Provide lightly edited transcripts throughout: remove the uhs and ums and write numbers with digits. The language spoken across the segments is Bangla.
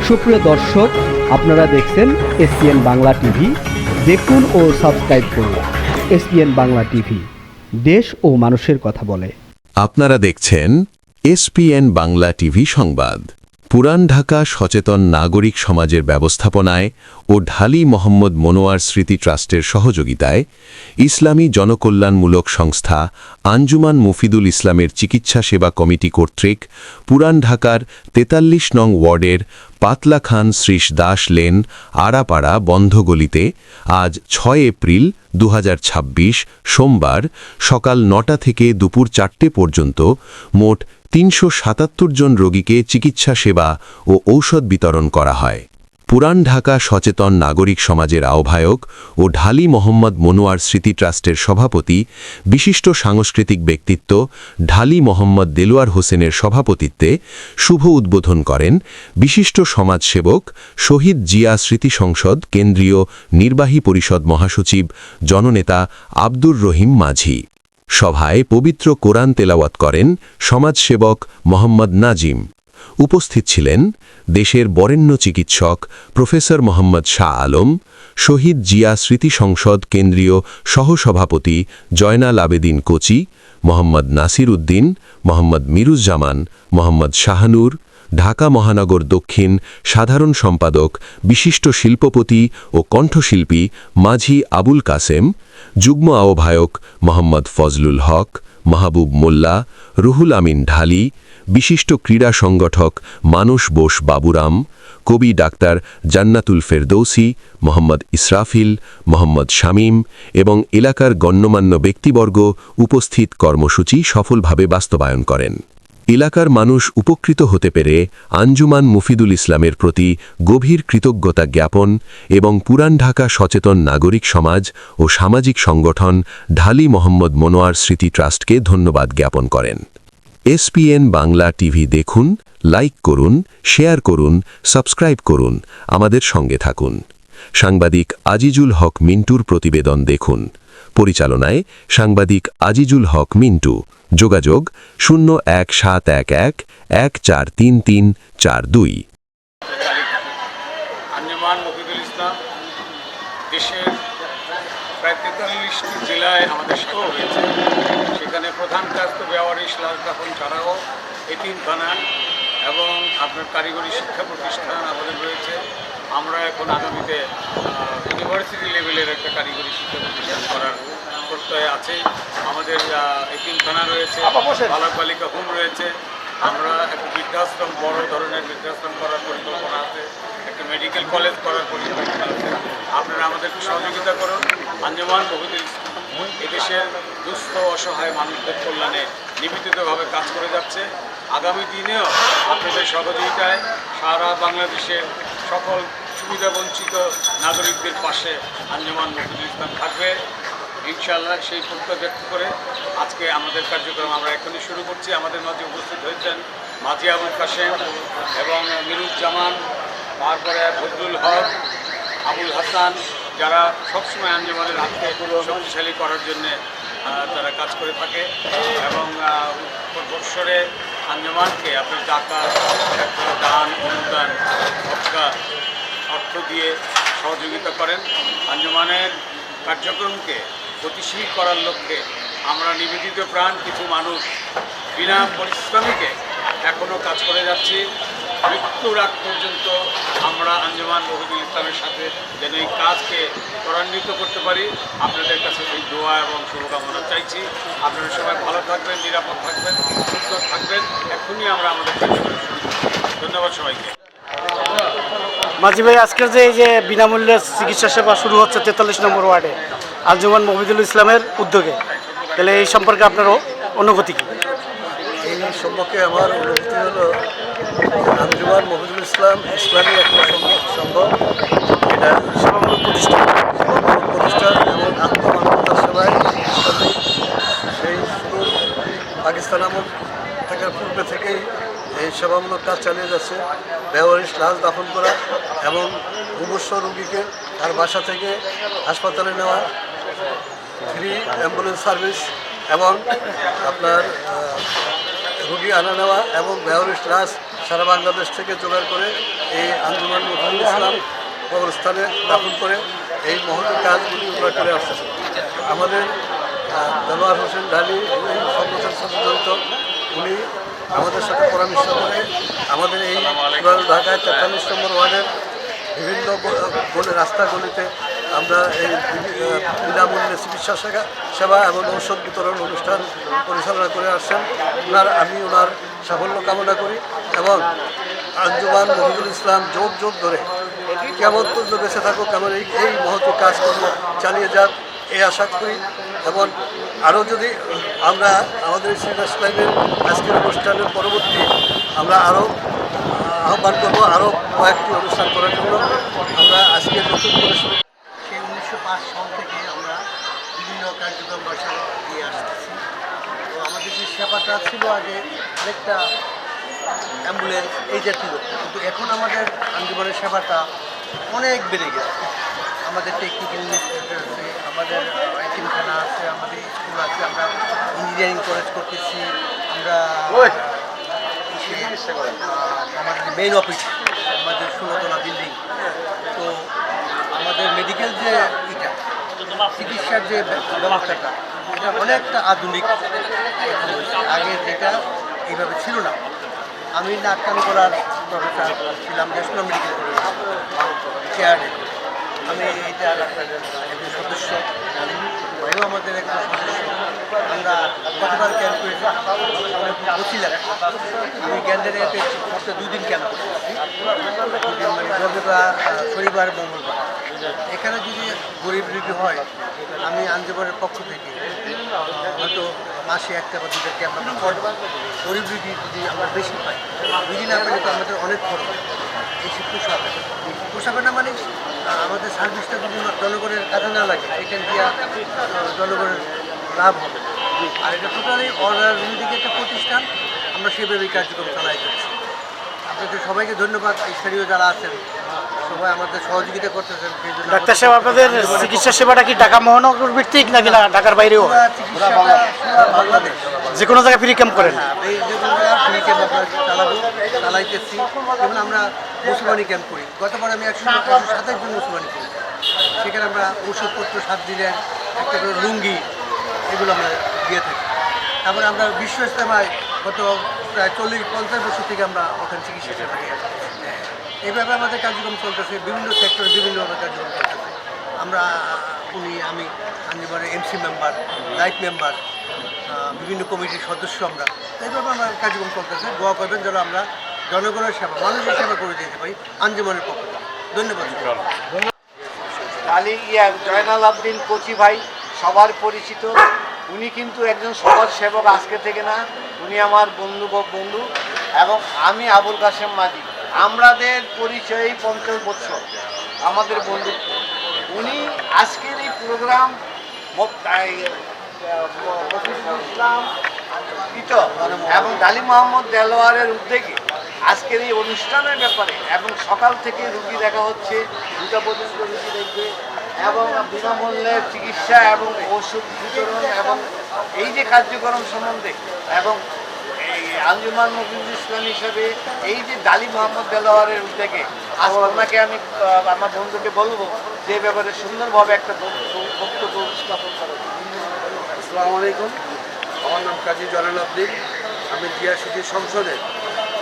সুপ্রিয় দর্শক, আপনারা দেখছেন এসপিএন বাংলা টিভি। দেখুন ও সাবস্ক্রাইব করুন এসপিএন বাংলা টিভি, দেশ ও মানুষের কথা বলে। আপনারা দেখছেন এসপিএন বাংলা টিভি সংবাদ। পুরান ঢাকা সচেতন নাগরিক সমাজের ব্যবস্থাপনায় ও ঢালী মোহাম্মদ মনোয়ার স্মৃতি ট্রাস্টের সহযোগিতায় ইসলামী জনকল্যাণমূলক সংস্থা আঞ্জুমান মুফিদুল ইসলামের চিকিৎসা সেবা কমিটি কর্তৃক পুরান ঢাকার ৪৩ নং ওয়ার্ডের পাতলা খান শ্রীশ দাস লেন আড়াপাড়া বন্ধগলিতে আজ ৬ এপ্রিল ২০২৬ সোমবার সকাল ৯টা থেকে দুপুর ৪টে পর্যন্ত মোট ৩৭৭ জন রোগীকে চিকিৎসা সেবা ও ঔষধ বিতরণ করা হয়। পুরান ঢাকা সচেতন নাগরিক সমাজের আহ্বায়ক ও ঢালী মোহাম্মদ মনোয়ার স্মৃতি ট্রাস্টের সভাপতি বিশিষ্ট সাংস্কৃতিক ব্যক্তিত্ব ঢালী মোহাম্মদ দেলোয়ার হোসেনের সভাপতিত্বে শুভ উদ্বোধন করেন বিশিষ্ট সমাজসেবক শহীদ জিয়া স্মৃতি সংসদ কেন্দ্রীয় নির্বাহী পরিষদ মহাসচিব জননেতা আব্দুর রহিম মাঝি। সভায় পবিত্র কোরআন তেলাওয়াত করেন সমাজসেবক মোহাম্মদ নাজিম। উপস্থিত ছিলেন দেশের বরেণ্য চিকিৎসক প্রফেসর মোহাম্মদ শাহ আলম, শহীদ জিয়া স্মৃতি সংসদ কেন্দ্রীয় সহসভাপতি জয়নাল আবেদিন কোচি, মোহাম্মদ নাসির উদ্দিন, মোহাম্মদ মিরুজ্জামান, মোহাম্মদ শাহানুর, ঢাকা মহানগর দক্ষিণ সাধারণ সম্পাদক বিশিষ্ট শিল্পপতি ও কণ্ঠশিল্পী মাঝি আবুল কাসেম, যুগ্ম আহ্বায়ক মোহাম্মদ ফজলুল হক, মাহবুব মোল্লা, রুহুল আমিন ঢালী, বিশিষ্ট ক্রীড়া সংগঠক মানস বোস বাবুরাম, কবি ডাক্তার জান্নাতুল ফেরদৌসি, মোহাম্মদ ইসরাফিল, মোহাম্মদ শামীম এবং এলাকার গণ্যমান্য ব্যক্তিবর্গ উপস্থিত কর্মসূচি সফলভাবে বাস্তবায়ন করেন। এলাকার মানুষ উপকৃত হতে পেরে আঞ্জুমান মুফিদুল ইসলামের প্রতি গভীর কৃতজ্ঞতা জ্ঞাপন এবং পুরান ঢাকা সচেতন নাগরিক সমাজ ও সামাজিক সংগঠন ঢালী মোহাম্মদ মনোয়ার স্মৃতি ট্রাস্টকে ধন্যবাদ জ্ঞাপন করেন। এসপিএন বাংলা টিভি দেখুন, লাইক করুন, শেয়ার করুন, সাবস্ক্রাইব করুন, আমাদের সঙ্গে থাকুন। সাংবাদিক আজিজুল হক মিন্টুর প্রতিবেদন দেখুন। পরিচালনায় সাংবাদিক আজিজুল হক মিন্টু। যোগাযোগ ০১৭১১৪3342। আঞ্জুমান মুফিদুল ইসলাম দেশের প্রায় ৪৩টি জেলায় আমাদের শাখা রয়েছে। সেখানে প্রধান কাজ তো বেওয়ারিশ লাশ দাফন ছাড়াও এতিমখানা এবং আপনার কারিগরি শিক্ষা প্রতিষ্ঠান আমাদের রয়েছে। আমরা এখন আগামীতে ইউনিভার্সিটি লেভেলের একটা কারিগরি শিক্ষা প্রতিষ্ঠান করার প্রত্যয় আছে। আমাদের এতিমখানা রয়েছে, বালক বালিকা হোম রয়েছে। আমরা একটা বৃদ্ধাশ্রম, বড় ধরনের বৃদ্ধাশ্রম করার পরিকল্পনা আছে। একটা মেডিকেল কলেজ করার পরিকল্পনা আছে। আপনারা আমাদেরকে সহযোগিতা করুন। আঞ্জুমান মুফিদুল ইসলাম এদেশের দুস্থ অসহায় মানুষদের কল্যাণে নিবেদিতভাবে কাজ করে যাচ্ছে। আগামী দিনেও আপনাদের সহযোগিতায় সারা বাংলাদেশের সকল সুবিধাবঞ্চিত নাগরিকদের পাশে আঞ্জুমান মুফিদুল ইসলাম থাকবে ইনশাআল্লাহ। সেই প্রত্যয় ব্যক্ত করে আজকে আমাদের কার্যক্রম আমরা এখনই শুরু করছি। আমাদের মাঝে উপস্থিত হয়েছেন মাঝি আবুল কাসেম এবং মিরুজ্জামান, তারপরে ফজলুল হক, আবুল হাসান, যারা সবসময় আঞ্জুমানের হাতকে শক্তিশালী করার জন্যে তারা কাজ করে থাকে এবং বৎসরে আঞ্জুমানকে আপনার টাকা, দান, অনুদান, অর্থ দিয়ে সহযোগিতা করেন। আঞ্জুমানের কার্যক্রমকে গতিশীল করার লক্ষ্যে আমরা নিবেদিত প্রাণ কিছু মানুষ বিনা পরিশ্রমিকে এখনও কাজ করে যাচ্ছি। মৃত্যুর আগ পর্যন্ত আমরা আঞ্জুমান মুফিদুল ইসলামের সাথে যেন এই কাজকে ত্বরান্বিত করতে পারি, আপনাদের কাছে সেই দোয়া এবং শুভকামনা চাইছি। আপনারা সবাই ভালো থাকবেন, নিরাপদ থাকবেন, সুস্থ থাকবেন। এখনই আমরা আমাদের কার্যক্রম শুরু করছি। ধন্যবাদ সবাইকে। মাঝি ভাই, আজকের যে এই যে বিনামূল্যে চিকিৎসা সেবা শুরু হচ্ছে ৪৩ নম্বর ওয়ার্ডে আঞ্জুমান মুফিদুল ইসলামের উদ্যোগে, তাহলে এই সম্পর্কে আপনার অনুভূতি কী? এই সম্পর্কে আমার অনুভূতি হলো আঞ্জুমান মুফিদুল ইসলাম ইসলামী একটা সংঘ, এটা সেবামূলক প্রতিষ্ঠান এবং আত্মমানবতার সেবায় সেই শুরু পাকিস্তান আমল থাকার পূর্বে থেকেই এই সেবামূলক কাজ চালিয়ে যাচ্ছে। বেওয়ারিশ লাশ দাফন করা এবং মুমূর্ষ রোগীকে তার বাসা থেকে হাসপাতালে নেওয়া, ফ্রি অ্যাম্বুলেন্স সার্ভিস এবং আপনার রুগী আনা নেওয়া এবং বেহরিশ লাশ সারা বাংলাদেশ থেকে জোগাড় করে এই আঞ্জুমান মফিজুল ইসলাম কবরস্থানে দাফন করে এই মহৎ কাজগুলি ওরা করে আসতেছে। আমাদের দেলোয়ার হোসেন ঢালি এই সংগঠনের সাথে জড়িত, উনি আমাদের সাথে পরামর্শ করে আমাদের এই পুরান ঢাকায় ৪৩ নম্বর ওয়ার্ডের বিভিন্ন রাস্তা গলিতে আমরা এই বিনামূল্যে চিকিৎসা সেবা এবং ঔষধ বিতরণ অনুষ্ঠান পরিচালনা করে আসছেন। আমি ওনার সাফল্য কামনা করি এবং আঞ্জুমান মফিজুল ইসলাম যোগ যোগ ধরে কেমন পর্যন্ত বেঁচে থাকুক, কেমন এই মহৎ কাজকর্ম চালিয়ে যাক এই আশা করি। এবং আরও যদি আমরা আমাদের সিরিয়াস লাইনের আজকের অনুষ্ঠানের পরবর্তী আমরা আরও আহ্বান করবো আরও কয়েকটি অনুষ্ঠান করার জন্য। আমরা আজকে নতুন করে সেই 1905 সাল থেকে আমরা বিভিন্ন কার্যক্রম বাসা দিয়ে আসতেছি। তো আমাদের যে সেবাটা ছিল আগে অনেকটা অ্যাম্বুলেন্স এই জাতীয়, কিন্তু এখন আমাদের আঞ্জুমানের সেবাটা অনেক বেড়ে গেছে। আমাদের টেকনিক্যাল ইনস্টিটিউট আছে, আমাদের এতিমখানা আছে, আমাদের স্কুল আছে, আমরা ইঞ্জিনিয়ারিং কলেজ করতেছি, আমরা আমাদের মেইন অফিস আমাদের 16তলা বিল্ডিং। তো আমাদের মেডিকেল যে এটা চিকিৎসার যে ব্যবস্থাটা এটা অনেকটা আধুনিক এখন হয়েছে, আগে যেটা এইভাবে ছিল না। আমি নাটকান করার প্রফেসর ছিলাম ন্যাশনাল মেডিকেল কলেজ চেয়ারে, আমি এটা একজন সদস্য, ভাইও আমাদের একজন সদস্য। আমরা গতকাল ক্যাম্প করেছি বছিলাম, আমি ক্যান্ডেলে সপ্তাহে 2 দিন ক্যাম্প করেছি, মানে রবিবার শনিবার মঙ্গলবার। এখানে যদি গরিব রোগী হয় আমি আঞ্জুমানের পক্ষ থেকে হয়তো মাসে 1টা বা 2টা ক্যাম্প আমরা করব। গরিব রোগী যদি আমরা বেশি পাই, রুগী না পেলে তো আমাদের অনেক খরচ এই পোষাবে না, মানে আমাদের সার্ভিসটা যদি জনগণের কাজে না লাগে এখান দিয়ে জনগণের লাভ হবে। আর এটা টোটালি অরাজনৈতিক একটা প্রতিষ্ঠান, আমরা সেভাবেই কার্যক্রম চালাই যাচ্ছি। আপনাদের সবাইকে ধন্যবাদ, স্থানীয় যারা আছেন সবাই আমাদের সহযোগিতা করতেছেন। সেই জন্য ডাক্তার সাহেব, আপনাদের চিকিৎসা সেবাটা কি ঢাকা মহানগর ভিত্তিক নাকি ঢাকার বাইরেও হয়? চিকিৎসাটা বাংলাদেশ যে কোনো জায়গায় ফ্রি ক্যাম্প করেন? এই যেগুলো ফ্রি ক্যাম্প আমরা চালাইতেছি। যেমন আমরা মুসলমানি ক্যাম্প করি, গতবার আমি 127 জন মুসলমানি করি। সেখানে আমরা ওষুধপত্র 7 দিনের একটা করে লুঙ্গি এগুলো আমরা দিয়ে থাকি। তারপরে আমরা বিশ্ব ইজতেমায় গত প্রায় 40-50 বছর থেকে আমরা ওখানে চিকিৎসা সেবা দিয়ে আসছি। এইভাবে আমাদের কার্যক্রম চলতেছে, বিভিন্ন সেক্টরে বিভিন্নভাবে কার্যক্রম চলতেছে। আমি আঞ্জুমানের এমসি মেম্বার, লাইফ মেম্বার, বিভিন্ন কমিটির সদস্য। আমরা এইভাবে আমার কার্যক্রম চলতেছে। দোয়া করবেন যেন আমরা জনগণের সেবা, মানুষের সেবা করে যেতে পারি আঞ্জুমানের পক্ষ থেকে। ধন্যবাদ। জয়নাল আবদিন কোচি ভাই সবার পরিচিত, উনি কিন্তু একজন সমাজ সেবক আজকে থেকে না, উনি আমার বন্ধু এবং আমি আবুল কাশেম মাদি, আমাদের পরিচয় 50 বছর আমাদের বন্ধুত্ব। উনি আজকের এই প্রোগ্রাম মফিজুল ইসলাম এবং ডালি মোহাম্মদ দেলোয়ারের উদ্যোগে আজকের এই অনুষ্ঠানের ব্যাপারে এবং সকাল থেকে রুগী দেখা হচ্ছে, 2টা পর্যন্ত রুগী দেখবে এবং বিনামূল্যের চিকিৎসা এবং ওষুধ বিতরণ এবং এই যে কার্যক্রম সম্বন্ধে এবং এই আঞ্জুমান মফিজুল ইসলাম হিসাবে এই যে ডালি মোহাম্মদ দেলোয়ারের উদ্যোগে আপনাকে আমি আমার বন্ধুকে বলবো যে ব্যাপারে সুন্দরভাবে একটা বক্তব্য উপস্থাপন করা। আসসালামু আলাইকুম, আমার নাম কাজী জয়নাল আবদিন। আমি জিয়া সিটি সংসদের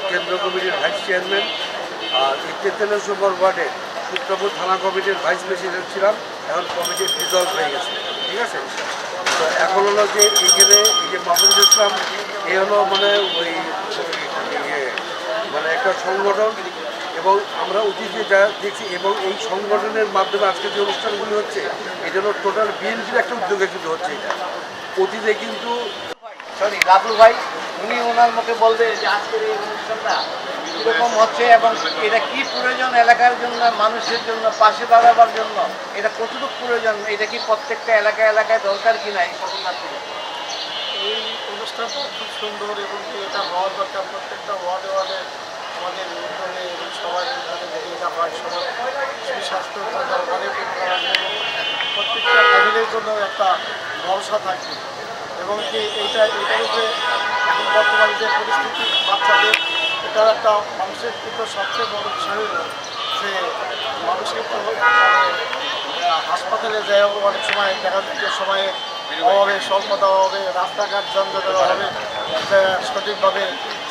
কেন্দ্র কমিটির ভাইস চেয়ারম্যান। আর এই 43 নম্বর ওয়ার্ডে সূত্রপুর থানা কমিটির ভাইস প্রেসিডেন্ট ছিলাম, এখন কমিটির ডিজলভ হয়ে গেছে। ঠিক আছে, তো এখন হলো যে এইখানে এই যে মফিজুল ইসলাম এ হলো মানে ওই মানে একটা সংগঠন, এবং আমরা অতীতে যা দেখছি এবং এই সংগঠনের মাধ্যমে আজকে যে অনুষ্ঠানগুলি হচ্ছে এটা হলো টোটাল বিএনপির একটা উদ্যোগে কিন্তু হচ্ছে। এটা অতীতে কিন্তু রাবুল ভাই উনি ওনার মুখে বলবে যে আজকের এই অনুষ্ঠানটা কীরকম হচ্ছে এবং এটা কি প্রয়োজন এলাকার জন্য, মানুষের জন্য, পাশে দাঁড়াবার জন্য এটা কতটুকু প্রয়োজন, এটা কি প্রত্যেকটা এলাকায় দরকার কিনা এই সম্পর্কে। এই অনুষ্ঠানটা খুব সুন্দর এবং এটা হওয়ার দরকার। প্রত্যেকটা ওয়ার্ডে আমাদের উদ্যোগে এবং সবাই যদি এটা হয়, সবার সুস্বাস্থ্য অনেক প্রত্যেকটা ফ্যামিলির জন্য একটা ভরসা থাকবে এবং এটার উপরে এখন বর্তমানে যে পরিস্থিতি বাচ্চাদের, এটা একটা মানুষের কিন্তু সবচেয়ে বড় বিষয় হলো যে মানুষকে তো হাসপাতালে যায় অনেক সময় দেখা যাচ্ছে সময়ে অভাবে, স্বল্পতা অভাবে, রাস্তাঘাট যানজটের অভাবে যে সঠিকভাবে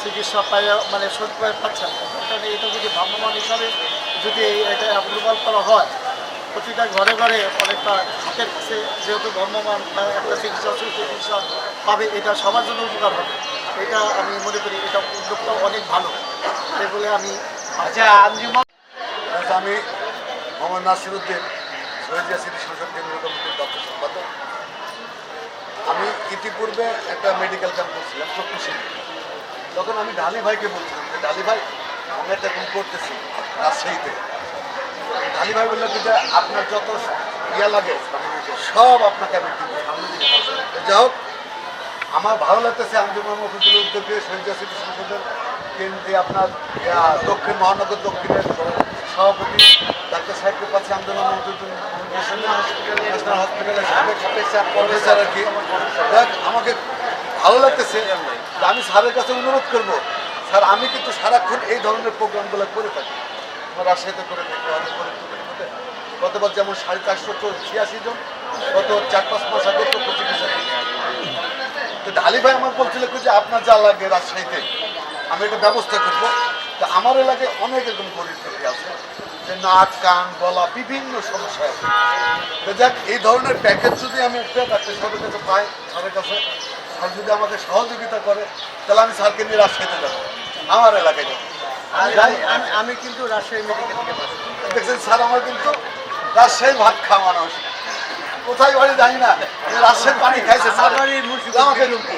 চিকিৎসা পাই মানে সঠিকভাবে পাচ্ছে না। এখানে এটা যদি ভ্রাম্যমাণ হিসাবে যদি এটা অ্যাপ্রুভাল করা হয়, প্রতিটা ঘরে ঘরে অনেকটা হাতের কাছে যেহেতু ভ্রাম্যমাণ একটা চিকিৎসা পাবে, এটা সবার জন্য উপকার হবে। এটা আমি মনে করি এটা উদ্যোগটা অনেক ভালো, এই বলে আমি আচ্ছা আঞ্জুমান আমি মোহাম্মদ নাসিরউদ্দিন শহীদিয়া স্মৃতি সংসদ কেন্দ্রীয় কমিটির দপ্তর সম্পাদক। আমি ইতিপূর্বে একটা মেডিকেল ক্যাম্প করছিলাম প্রকৃষি। তখন আমি ঢালি ভাইকে বলছিলাম যে ঢালি ভাই আমি একটা এখন করতেছি রাজশাহীতে। ঢালি ভাই বললো কি যে আপনার যত ইয়া লাগে সব আপনাকে আমি দিব, সামনে দিকে। যাই হোক, আমার ভালো লাগতেছে আঞ্জুমান মফিজুলের উদ্যোগে শহীদিয়া স্মৃতি সংসদের কেন্দ্রে আপনার দক্ষিণ মহানগর দক্ষিণের সভাপতি ডাক্তার সাহেবকে পাচ্ছি আন্দোলন ন্যাশনাল হসপিটালের প্রফেসর আর কি। দেখ, আমাকে ভালো লাগতেছে। আমি স্যারের কাছে অনুরোধ করব, স্যার আমি কিন্তু সারাক্ষণ এই ধরনের প্রোগ্রামগুলো করে থাকি, আমার রাজশাহীতে করে থাকি অনেক পরিস্থিতির মধ্যে। গতবার যেমন 486 জন, গত 4-5 মাস আগে তো চিকিৎসা। তো ঢালি ভাই আমার বলছিল যে আপনার যা লাগে রাজশাহীতে আমি একটা ব্যবস্থা করবো। তো আমার এলাকায় অনেক এরকম গরিব থেকে আছে যে নাক, কান, গলা বিভিন্ন সমস্যা আছে। তো যাক, এই ধরনের প্যাকেজ যদি আমি একটা ডাক্তার সাহেবের কাছে পাই, স্যারের কাছে, স্যার যদি আমাকে সহযোগিতা করে, তাহলে আমি স্যারকে নিয়ে রাজশাহীতে যাবো, আমার এলাকায় যাবো। আমি কিন্তু রাজশাহী মেডিকেল থেকে পাচ্ছি। দেখছেন স্যার, আমার কিন্তু রাজশাহী ভাত খাওয়া মানুষ, কোথায় বাড়ি জানি না, রাজশাহীর পানি খাইছে স্যার। আমাকে কিন্তু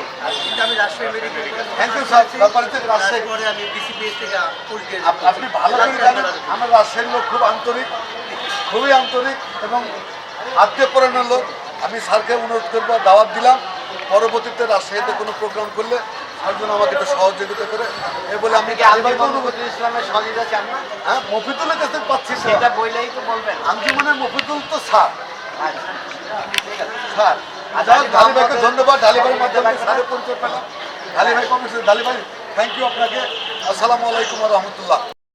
আমি Rajshahi medical thank you sir. ব্যাপারে থেকে রাজশাহী পরে আমি বিসিবিএস থেকে পরীক্ষা আপনি ভালো করে জানেন আমার রাজশাহীর লোক খুব আন্তরিক, খুবই আন্তরিক এবং আত্মীয়পরায়ণের লোক। আমি স্যারকে অনুরোধ করবো, দাওয়াত দিলাম, পরবর্তীতে রাজশাহীতে কোনো প্রোগ্রাম করলে তার জন্য আমাকে একটু সহযোগিতা করে এ বলে আমি মফিজুল ইসলামের সহযোগিতা চান না? হ্যাঁ, মফিজুলের কাছে পাচ্ছি সেটা বইলেই তো বলবেন। আঞ্জুমানের মফিজুল তো স্যার। আচ্ছা, ঠিক আছে। স্যার ঢালি ভাইকে ধন্যবাদ, ঢালি ভাইয়ের মাধ্যমে স্যারের পরিচয় পেলাম। ঢালি ভাই কমিশন, ঢালি ভাই থ্যাংক ইউ আপনাকে। আসসালামু আলাইকুম রহমতুল্লাহ।